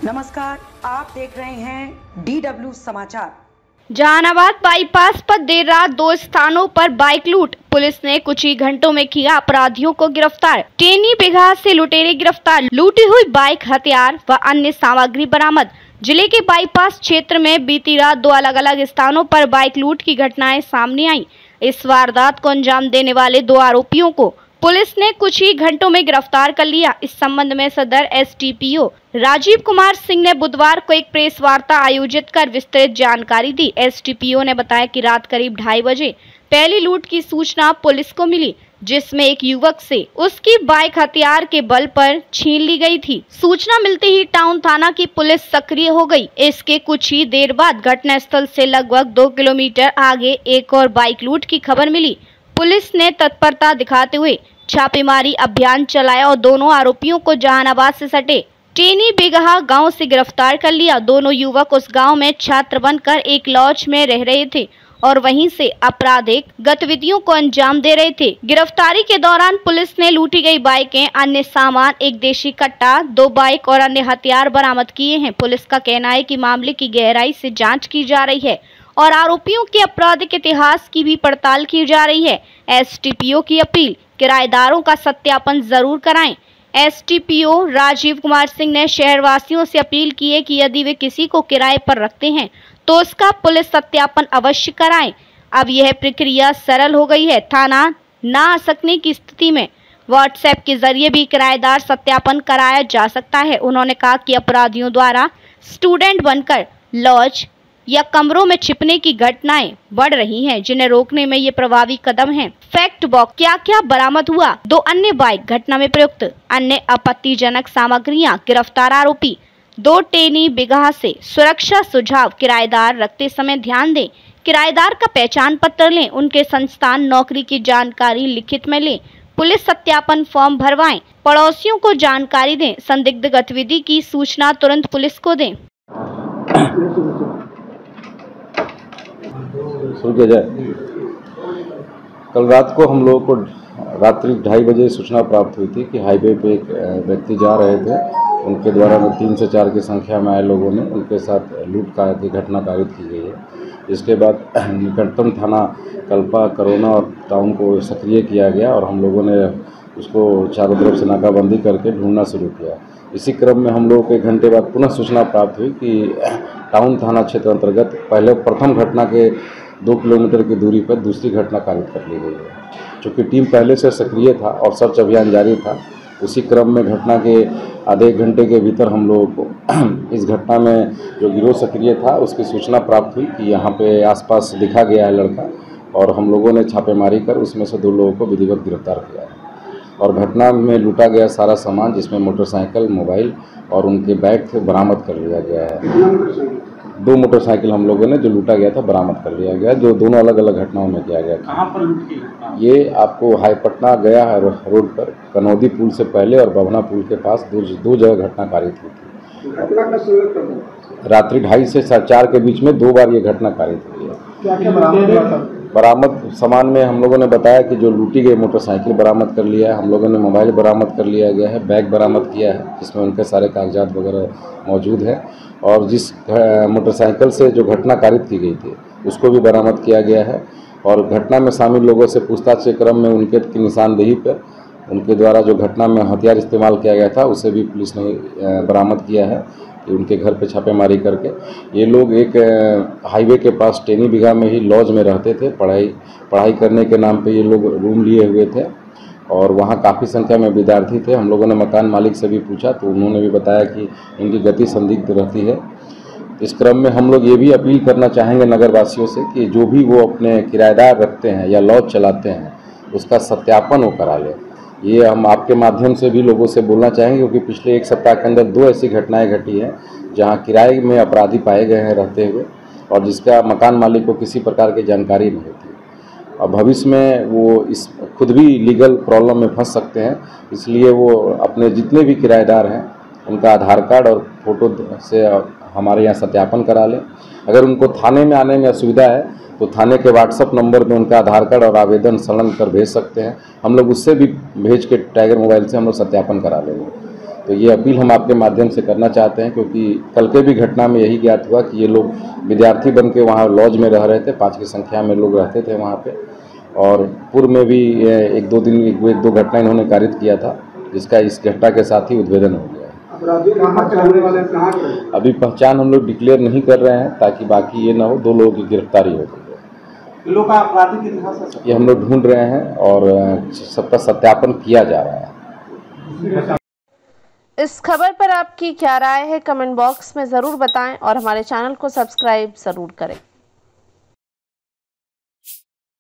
नमस्कार, आप देख रहे हैं DW समाचार। जहानाबाद बाईपास पर देर रात 2 स्थानों पर बाइक लूट, पुलिस ने कुछ ही घंटों में किया अपराधियों को गिरफ्तार। टेनी बिगहा से लुटेरे गिरफ्तार, लूटी हुई बाइक, हथियार व अन्य सामग्री बरामद। जिले के बाईपास क्षेत्र में बीती रात 2 अलग अलग स्थानों पर बाइक लूट की घटनाएं सामने आई। इस वारदात को अंजाम देने वाले 2 आरोपियों को पुलिस ने कुछ ही घंटों में गिरफ्तार कर लिया। इस संबंध में सदर STPO राजीव कुमार सिंह ने बुधवार को एक प्रेस वार्ता आयोजित कर विस्तृत जानकारी दी। STPO ने बताया कि रात करीब 2:30 बजे पहली लूट की सूचना पुलिस को मिली, जिसमें एक युवक से उसकी बाइक हथियार के बल पर छीन ली गई थी। सूचना मिलते ही टाउन थाना की पुलिस सक्रिय हो गई। इसके कुछ ही देर बाद घटनास्थल से लगभग 2 किलोमीटर आगे एक और बाइक लूट की खबर मिली। पुलिस ने तत्परता दिखाते हुए छापेमारी अभियान चलाया और दोनों आरोपियों को जहानाबाद से सटे टेनी बिगहा गांव से गिरफ्तार कर लिया। दोनों युवक उस गांव में छात्र बनकर एक लॉज में रह रहे थे और वहीं से आपराधिक गतिविधियों को अंजाम दे रहे थे। गिरफ्तारी के दौरान पुलिस ने लूटी गई बाइकें, अन्य सामान, एक देशी कट्टा, 2 बाइक और अन्य हथियार बरामद किए हैं। पुलिस का कहना है कि मामले की गहराई से जांच की जा रही है और आरोपियों के आपराधिक इतिहास की भी पड़ताल की जा रही है। STPO की अपील, किराएदारों का सत्यापन जरूर कराएं। STPO राजीव कुमार सिंह ने शहरवासियों से अपील की है कि यदि वे किसी को किराए पर रखते हैं तो उसका पुलिस सत्यापन अवश्य कराएं। अब यह प्रक्रिया सरल हो गई है। थाना ना आ सकने की स्थिति में WhatsApp के जरिए भी किराएदार सत्यापन कराया जा सकता है। उन्होंने कहा कि अपराधियों द्वारा स्टूडेंट बनकर लॉज या कमरों में छिपने की घटनाएं बढ़ रही हैं, जिन्हें रोकने में ये प्रभावी कदम है। फैक्ट बॉक्स, क्या क्या बरामद हुआ? 2 अन्य बाइक, घटना में प्रयुक्त अन्य आपत्तिजनक सामग्रियां, गिरफ्तार आरोपी। 2 टेनी बिगहा से सुरक्षा सुझाव, किराएदार रखते समय ध्यान दें, किराएदार का पहचान पत्र लें, उनके संस्थान, नौकरी की जानकारी लिखित में लें, पुलिस सत्यापन फॉर्म भरवाएं, पड़ोसियों को जानकारी दें, संदिग्ध गतिविधि की सूचना तुरंत पुलिस को दें। शुरू किया जाए। कल रात को हम लोगों को रात्रि 2:30 बजे सूचना प्राप्त हुई थी कि हाईवे पे एक व्यक्ति जा रहे थे। उनके द्वारा 3 से 4 की संख्या में आए लोगों ने उनके साथ लूट की घटना कारित की गई है। इसके बाद निकटतम थाना कल्पा, करोना और टाउन को सक्रिय किया गया और हम लोगों ने उसको चारों तरफ से नाकाबंदी करके ढूंढना शुरू किया। इसी क्रम में हम लोगों को 1 घंटे बाद पुनः सूचना प्राप्त हुई कि टाउन थाना क्षेत्र अंतर्गत प्रथम घटना के 2 किलोमीटर की दूरी पर दूसरी घटना कारित कर ली गई है। चूँकि टीम पहले से सक्रिय था और सर्च अभियान जारी था, उसी क्रम में घटना के आधे 1 घंटे के भीतर हम लोगों को इस घटना में जो गिरोह सक्रिय था उसकी सूचना प्राप्त हुई कि यहाँ पे आसपास दिखा गया है लड़का, और हम लोगों ने छापेमारी कर उसमें से 2 लोगों को विधिवत गिरफ्तार किया है। और घटना में लूटा गया सारा सामान, जिसमें मोटरसाइकिल, मोबाइल और उनके बैग थे, बरामद कर लिया गया है। 2 मोटरसाइकिल हम लोगों ने जो लूटा गया था बरामद कर लिया गया, जो दोनों अलग अलग घटनाओं में किया गया। कहाँ पर लूट की? ये आपको पटना गया है रोड पर कनौदी पुल से पहले और बभना पुल के पास 2 जगह घटना कारित हुई थी। घटना का समय रात्रि 2:30 से 4 के बीच में 2 बार ये घटना कारित हुई है। क्या बरामद हुआ था? बरामद सामान में हम लोगों ने बताया कि जो लूटी गई मोटरसाइकिल बरामद कर लिया है, हम लोगों ने मोबाइल बरामद कर लिया गया है, बैग बरामद किया है जिसमें उनके सारे कागजात वगैरह मौजूद हैं, और जिस मोटरसाइकिल से जो घटना कारित की गई थी उसको भी बरामद किया गया है। और घटना में शामिल लोगों से पूछताछ के क्रम में उनके की निशानदेही पर उनके द्वारा जो घटना में हथियार इस्तेमाल किया गया था उसे भी पुलिस ने बरामद किया है कि उनके घर पे छापेमारी करके ये लोग एक हाईवे के पास टेनी बिगहा में ही लॉज में रहते थे। पढ़ाई करने के नाम पे ये लोग रूम लिए हुए थे और वहाँ काफ़ी संख्या में विद्यार्थी थे। हम लोगों ने मकान मालिक से भी पूछा तो उन्होंने भी बताया कि इनकी गति संदिग्ध रहती है। इस क्रम में हम लोग ये भी अपील करना चाहेंगे नगरवासियों से कि जो भी वो अपने किराएदार रखते हैं या लॉज चलाते हैं उसका सत्यापन वो करा लें। ये हम आपके माध्यम से भी लोगों से बोलना चाहेंगे, क्योंकि पिछले 1 सप्ताह के अंदर 2 ऐसी घटनाएं घटी हैं जहां किराए में अपराधी पाए गए हैं रहते हुए, और जिसका मकान मालिक को किसी प्रकार की जानकारी नहीं होती। और भविष्य में वो इस खुद भी लीगल प्रॉब्लम में फंस सकते हैं। इसलिए वो अपने जितने भी किराएदार हैं उनका आधार कार्ड और फोटो से हमारे यहाँ सत्यापन करा लें। अगर उनको थाने में आने में असुविधा है तो थाने के व्हाट्सएप नंबर पे उनका आधार कार्ड और आवेदन संलग्न कर भेज सकते हैं। हम लोग उससे भी भेज के टाइगर मोबाइल से हम लोग सत्यापन करा लेंगे। तो ये अपील हम आपके माध्यम से करना चाहते हैं, क्योंकि कल के भी घटना में यही ज्ञात हुआ कि ये लोग विद्यार्थी बन के वहाँ लॉज में रह रहे थे, 5 की संख्या में लोग रहते थे वहाँ पे, और पूर्व में भी एक दो घटना इन्होंने कारित किया था, जिसका इस घटना के साथ ही उद्भेदन हो गया है। अपराधी कहाँ चलने वाले कहाँ के? अभी पहचान हम लोग डिक्लेयर नहीं कर रहे हैं, ताकि बाकी ये ना हो 2 लोगों की गिरफ्तारी हो गई। लोग का आपराधिक इतिहास है? ये हम लोग ढूंढ रहे हैं और सबका सत्यापन किया जा रहा है। इस खबर पर आपकी क्या राय है, कमेंट बॉक्स में ज़रूर बताएं और हमारे चैनल को सब्सक्राइब ज़रूर करें।